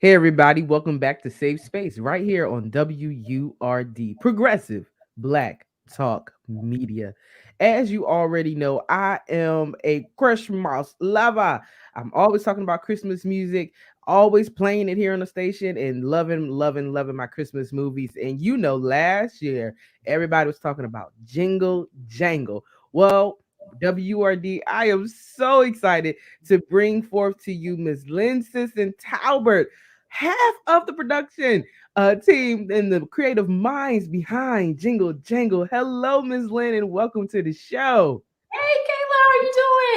Hey, everybody, welcome back to Safe Space right here on WURD, Progressive Black Talk Media. As you already know, I am a Christmas lover. I'm always talking about Christmas music, always playing it here on the station, and loving my Christmas movies. And last year, everybody was talking about Jingle Jangle. Well, WRD, I am so excited to bring forth to you Miss Lynn Talbert, half of the production team and the creative minds behind Jingle Jangle. Hello, Ms. Lynn, and welcome to the show. Hey, Kayla, how are you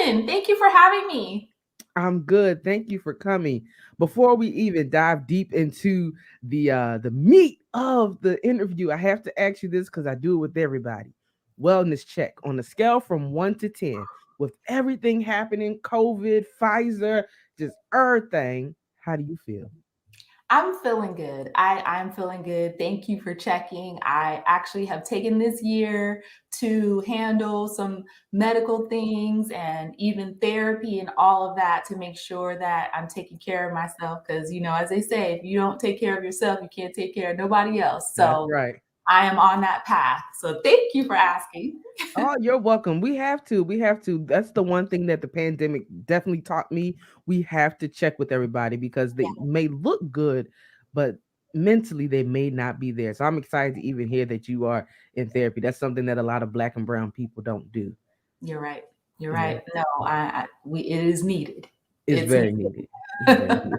doing? Thank you for having me. I'm good. Thank you for coming. Before we even dive deep into the meat of the interview, I have to ask you this because I do it with everybody. Wellness check on a scale from 1 to 10, with everything happening, COVID, Pfizer, just everything. How do you feel? I'm feeling good. I'm feeling good. Thank you for checking. I actually have taken this year to handle some medical things and even therapy and all of that to make sure that I'm taking care of myself. Because, as they say, if you don't take care of yourself, you can't take care of nobody else. That's So right. I am on that path. So thank you for asking. Oh, you're welcome. We have to. We have to. That's the one thing that the pandemic definitely taught me. We have to check with everybody because they may look good, but mentally they may not be there. So I'm excited to even hear that you are in therapy. That's something that a lot of black and brown people don't do. You're right. You're Yeah, right. No, it is needed. it's It's very needed. needed. It's very needed.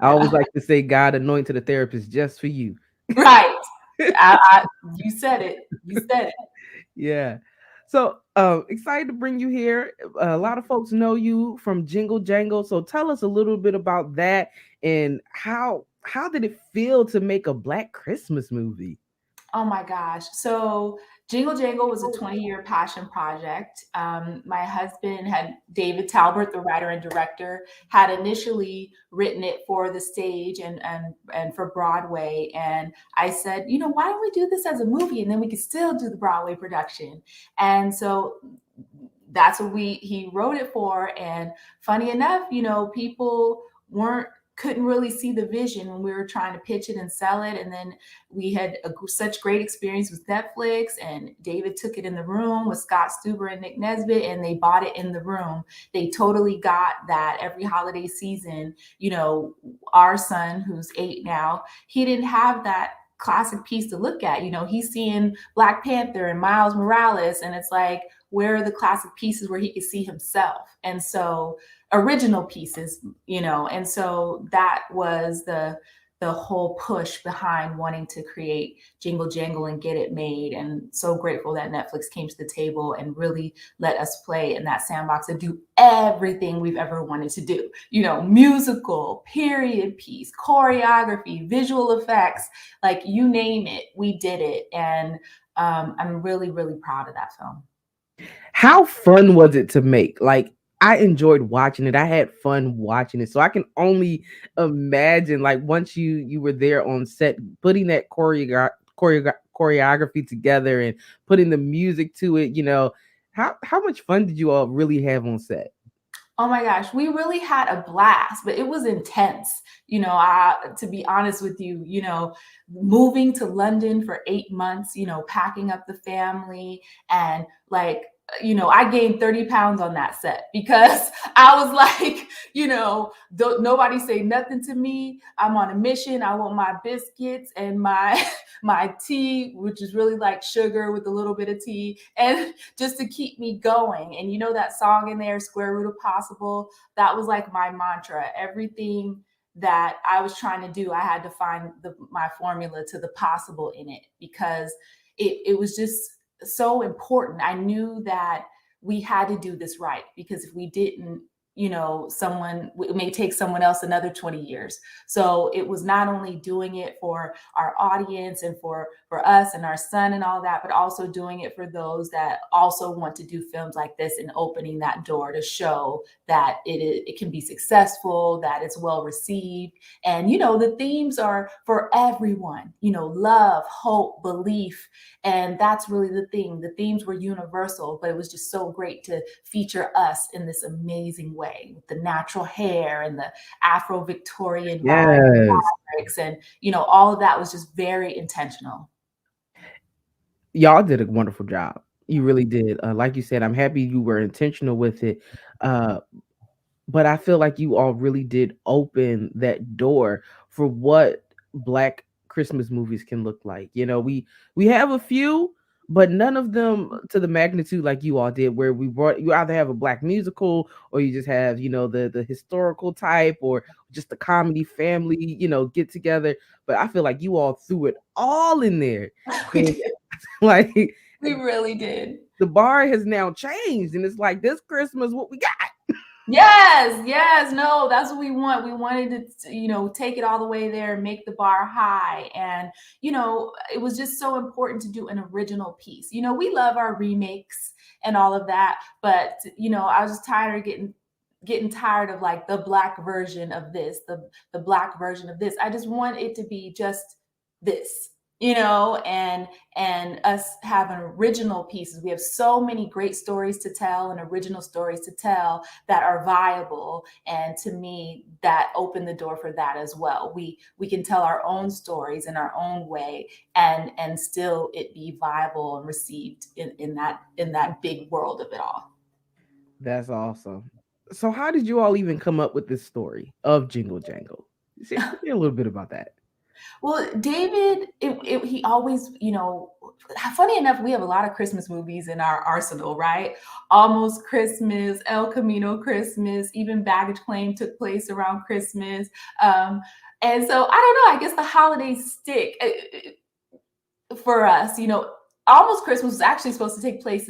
I always like to say God anointed a therapist just for you. Right. You said it. You said it. Yeah. So excited to bring you here. A lot of folks know you from Jingle Jangle. So tell us a little bit about that and how did it feel to make a Black Christmas movie? Oh my gosh. So Jingle Jangle was a 20-year passion project. My husband had David Talbert, the writer and director, had initially written it for the stage and for Broadway. And I said, why don't we do this as a movie and then we could still do the Broadway production? And so that's what he wrote it for. And funny enough, people weren't couldn't really see the vision when we were trying to pitch it and sell it. And then we had such great experience with Netflix, and David took it in the room with Scott Stuber and Nick Nesbitt, and they bought it in the room. They totally got that every holiday season. Our son, who's 8 now, he didn't have that classic piece to look at. He's seeing Black Panther and Miles Morales, and it's like, where are the classic pieces where he could see himself? And so original pieces, and so that was the whole push behind wanting to create Jingle Jangle and get it made. And so grateful that Netflix came to the table and really let us play in that sandbox and do everything we've ever wanted to do. Musical, period piece, choreography, visual effects, like you name it, we did it. And I'm really, really proud of that film. How fun was it to make? Like I enjoyed watching it. I had fun watching it. So I can only imagine like once you were there on set putting that choreography together and putting the music to it, how much fun did you all really have on set? Oh my gosh, we really had a blast, but it was intense. To be honest with you, moving to London for 8 months, packing up the family and like, I gained 30 pounds on that set because I was like, nobody say nothing to me. I'm on a mission. I want my biscuits and my my tea, which is really like sugar with a little bit of tea, and just to keep me going. And that song in there, Square Root of Possible, that was like my mantra. Everything that I was trying to do, I had to find my formula to the possible in it because it was just so important. I knew that we had to do this right because if we didn't, it may take someone else another 20 years. So it was not only doing it for our audience and for us and our son and all that, but also doing it for those that also want to do films like this and opening that door to show that it can be successful, that it's well received. And, the themes are for everyone, love, hope, belief. And that's really the thing. The themes were universal, but it was just so great to feature us in this amazing way. way with the natural hair and the Afro Victorian vibe Yes. fabrics, and all of that was just very intentional. Y'all did a wonderful job. You really did. Like you said, I'm happy you were intentional with it. Uh, but I feel like you all really did open that door for what black Christmas movies can look like. We have a few, but none of them to the magnitude like you all did, where we brought you either have a black musical or you just have, the historical type or just the comedy family, get together. But I feel like you all threw it all in there. We And did. like We really did. the bar has now changed and it's like this Christmas what we got. Yes, yes, no, that's what we want. We wanted to, take it all the way there and make the bar high. And, it was just so important to do an original piece. We love our remakes and all of that, but, I was just tired of getting tired of like the black version of this, the black version of this. I just want it to be just this, and us having original pieces. We have so many great stories to tell and original stories to tell that are viable, and to me that opened the door for that as well. We can tell our own stories in our own way, and still it be viable and received in that big world of it all. That's awesome. So how did you all even come up with this story of Jingle Jangle? Say a little bit about that. Well, David, he always, funny enough, we have a lot of Christmas movies in our arsenal, right? Almost Christmas, El Camino Christmas, even Baggage Claim took place around Christmas. And so I don't know, I guess the holidays stick for us. Almost Christmas was actually supposed to take place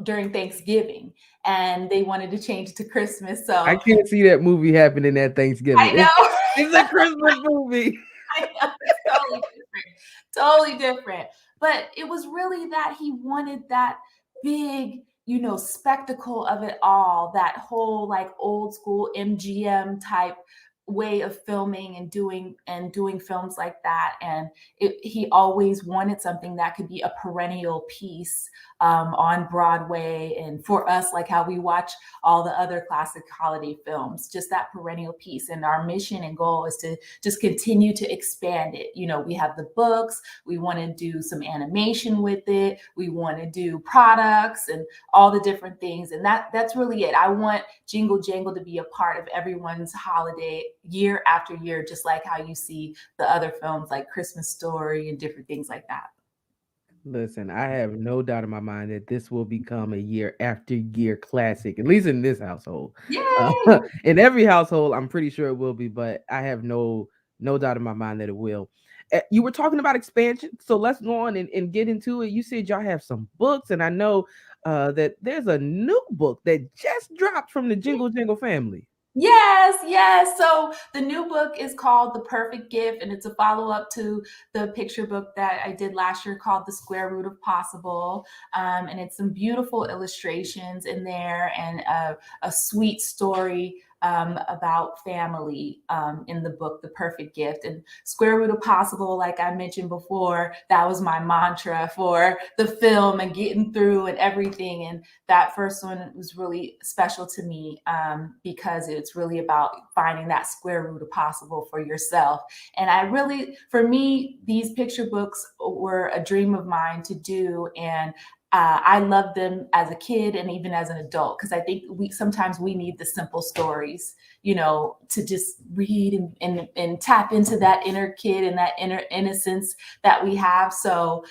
during Thanksgiving, and they wanted to change it to Christmas. I So can't see that movie happening at Thanksgiving. I It's know. a Christmas movie. I know, it's totally different. Totally different. But it was really that he wanted that big, spectacle of it all, that whole like old school MGM type way of filming and doing films like that. And he always wanted something that could be a perennial piece on Broadway, and for us, like how we watch all the other classic holiday films, just that perennial piece. And our mission and goal is to just continue to expand it. We have the books, we want to do some animation with it, we want to do products and all the different things. And that's really it. I want Jingle Jangle to be a part of everyone's holiday year after year, just like how you see the other films like Christmas Story and different things like that. Listen, I have no doubt in my mind that this will become a year after year classic, at least in this household. Yay! In every household, I'm pretty sure it will be, but I have no doubt in my mind that it will. You were talking about expansion, so let's go on and get into it. You said y'all have some books, and I know that there's a new book that just dropped from the Jingle Jangle family. Yes, yes. So the new book is called The Perfect Gift, and it's a follow up to the picture book that I did last year called The Square Root of Possible. And it's some beautiful illustrations in there, and a sweet story about family in the book, The Perfect Gift. And Square Root of Possible, like I mentioned before, that was my mantra for the film and getting through and everything. And that first one was really special to me because it's really about finding that square root of possible for yourself. And for me, these picture books were a dream of mine to do. And I loved them as a kid and even as an adult, because I think sometimes we need the simple stories, to just read and tap into that inner kid and that inner innocence that we have. So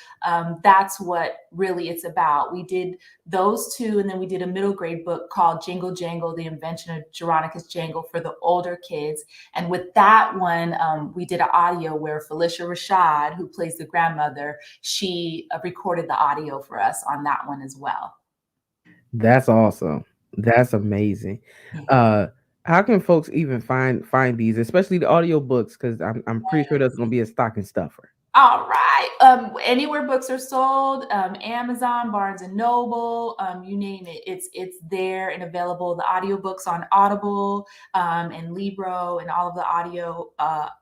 that's what really it's about. We did those two, and then we did a middle grade book called Jingle Jangle, The Invention of Geronicus Jangle, for the older kids. And with that one, we did an audio where Felicia Rashad, who plays the grandmother, she recorded the audio for us on that one as well. That's awesome. That's amazing. Yeah. Uh, how can folks even find these, especially the audiobooks? Because I'm pretty sure that's gonna be a stocking stuffer. All right. Anywhere books are sold, Amazon, Barnes and Noble, you name it, it's there and available. The audiobooks on Audible, and Libro, and all of the audio,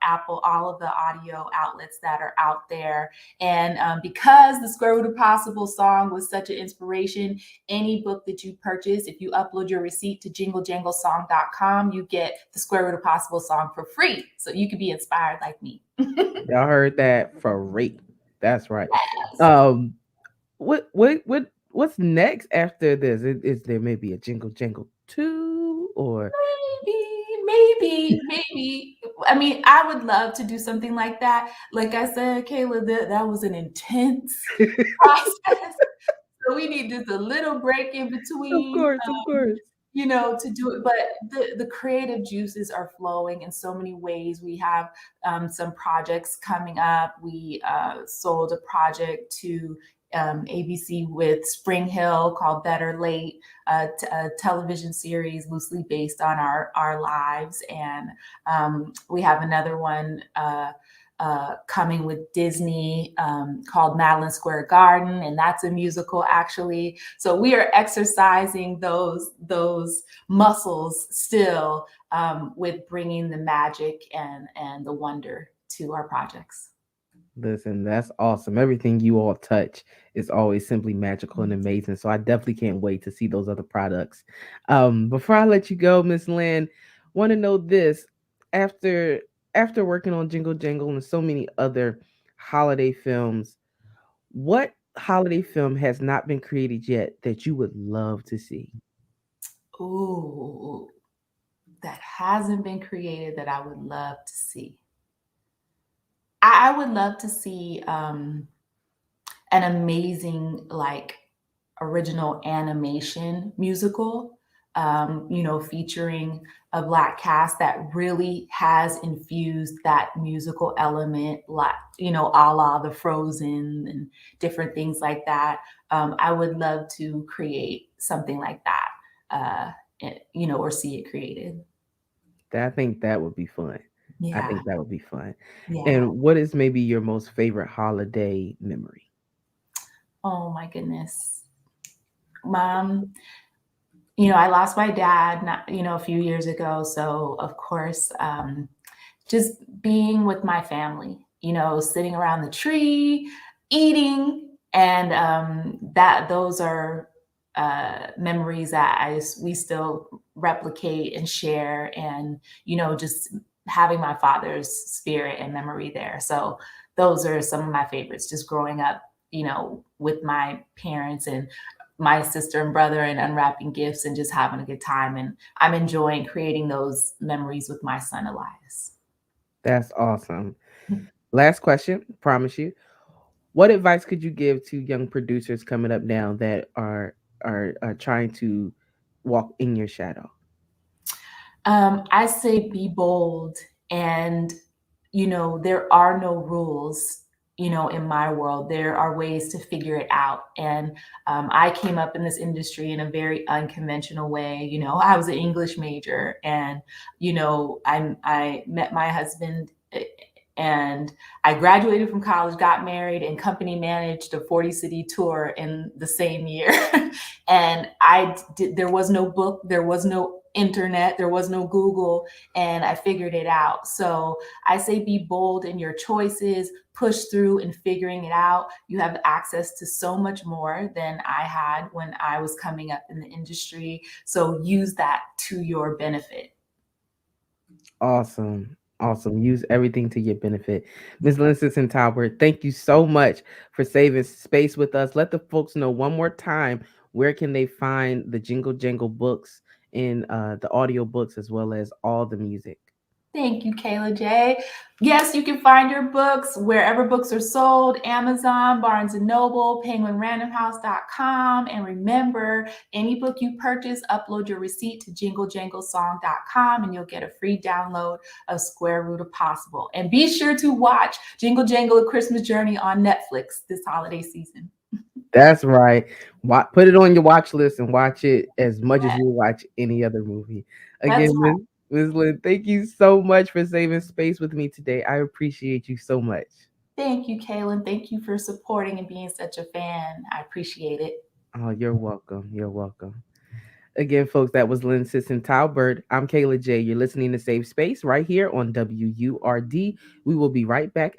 Apple, all of the audio outlets that are out there. And because the Square Root of Possible song was such an inspiration, any book that you purchase, if you upload your receipt to jinglejanglesong.com, you get the Square Root of Possible song for free. So you can be inspired like me. Y'all heard that for free. That's right. Yes. Um, what's next after this? Is there maybe a Jingle Jangle 2 or Maybe. I mean, I would love to do something like that. Like I said, Kayla, that was an intense process. So we need just a little break in of between, course, of course. to do it. But the creative juices are flowing in so many ways. We have some projects coming up. We sold a project to ABC with Spring Hill called Better Late, a television series loosely based on our lives. And we have another one coming with Disney, called Madeline Square Garden, and that's a musical actually. So we are exercising those muscles still, with bringing the magic and the wonder to our projects. Listen, that's awesome. Everything you all touch is always simply magical and amazing. So I definitely can't wait to see those other products. Before I let you go, Miss Lynn, want to know this: after after working on Jingle Jangle and so many other holiday films, what holiday film has not been created yet that you would love to see? Ooh, that hasn't been created that I would love to see. I would love to see an amazing, like, original animation musical, featuring a Black cast that really has infused that musical element, like, a la the Frozen and different things like that. I would love to create something like that, or see it created. I think that would be fun. I Yeah, think that would be fun. yeah. And what is maybe your most favorite holiday memory? Oh my goodness. Mom, I lost my dad, not, a few years ago. So, of course, just being with my family, sitting around the tree, eating, and that those are memories that we still replicate and share, and just having my father's spirit and memory there. So those are some of my favorites. Just growing up, with my parents and my sister and brother, and unwrapping gifts and just having a good time. And I'm enjoying creating those memories with my son Elias. That's awesome. Last question, promise you. What advice could you give to young producers coming up now that are trying to walk in your shadow? I say be bold, and there are no rules. In my world, there are ways to figure it out. And I came up in this industry in a very unconventional way. I was an English major, and I met my husband, and I graduated from college, got married, and company managed a 40-city tour in the same year. And there was no book, there was no internet, there was no Google, and I figured it out. So I say be bold in your choices, push through in figuring it out. You have access to so much more than I had when I was coming up in the industry. So use that to your benefit. Awesome. Awesome. Use everything to your benefit. Ms. Lynn Talbert, thank you so much for saving space with us. Let the folks know one more time where can they find the Jingle Jangle books and the audio books as well as all the music. Thank you, Kayla J. Yes, you can find your books wherever books are sold: Amazon, Barnes and Noble, penguinrandomhouse.com. And remember, any book you purchase, upload your receipt to jinglejanglesong.com and you'll get a free download of Square Root of Possible. And be sure to watch Jingle Jangle: A Christmas Journey on Netflix this holiday season. That's right. Put it on your watch list and watch it as much as you watch any other movie. That's Again, Ms. Lynn, thank you so much for saving space with me today. I appreciate you so much. Thank you, Kaylin. Thank you for supporting and being such a fan. I appreciate it. Oh, you're welcome. You're welcome. Again, folks, that was Lynn Talbert. I'm Kayla J. You're listening to Safe Space right here on WURD. We will be right back